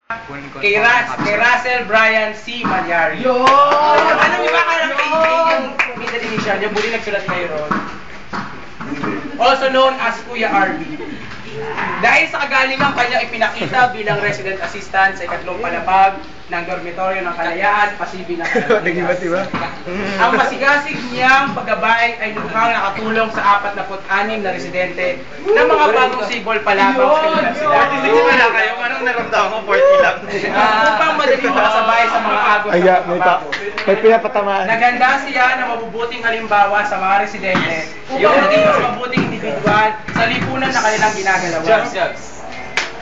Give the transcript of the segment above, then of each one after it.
Kay Russell Brian C. Malyari. Yo! Ano yung baka ng yung middle initial niya, muli nagsulat mayroon. Also known as Kuya RB. Dahil sa kagalingang kanyang ipinakita bilang resident assistant sa ikatlong palapag ng dormitoryo ng Kalayaan, Pasibi ng Kalayaan. Ang masigasig niyang paggabay ay lubhang nakatulong sa 46 na residente ng mga bagong sibol palabang sa universidad. Wala kayo, anong naramdaman ko? 40 lang. Upang madaling makasabay sa mga agos ng pagbabago. May pinapatamaan. Naganda siya ng mabubuting halimbawa sa mga residente upang maging mas mabuting individual sa lipunan na kanilang ginagalawan.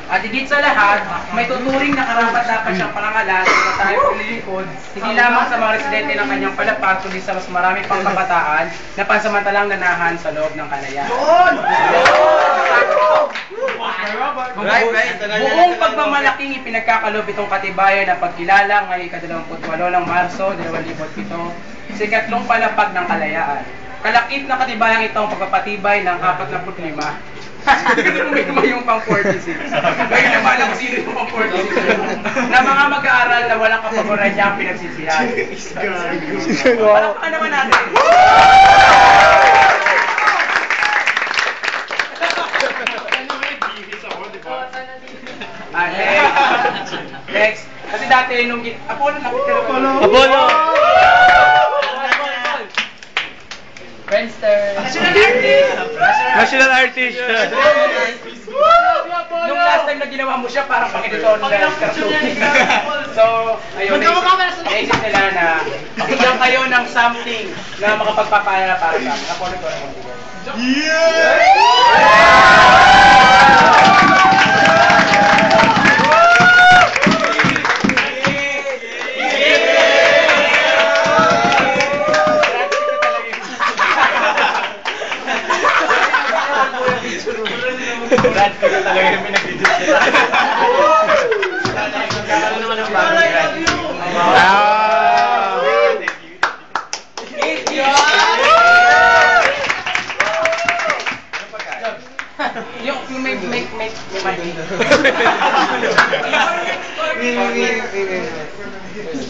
At higit sa lahat, may tuturing na karapat-dapat siyang pangangalan sa tayong paglilingkod, hindi lamang sa mga residente ng kanyang palapag, kundi sa mas marami pang kabataan na pansamantalang nanahan sa loob ng Kalayaan. Buong pagmamalaking ipinagkakalob itong katibayan ng pagkilala ngayong ika-28 ng Marso 2007 sa ikatlong palapag ng Kalayaan. Kalakip na katibayang itong pagpapatibay ng 45. May yung pang 46. Ngayon naman alam ko sino yung pang 46. Na mga mag-aaral na walang kapagoran niya ang pinagsisihan. Palakpakan naman natin. Next. Kasi dati nung... Apollo, nakita ka ba? Apollo! Friendster. National artist! Nung last time na ginawa mo siya, parang pakidito ng cartoon. So, ayun, naisip nila na bigyan kayo ng something na makapagpapala para sa amin. Apollo ko naman. Brad, kaya talaga yung pinag-video siya. Ano naman ang bagay, Brad? Yung may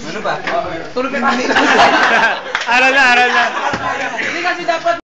ano ba? Tulog ka kasi. Aral na, aral na. Hindi kasi dapat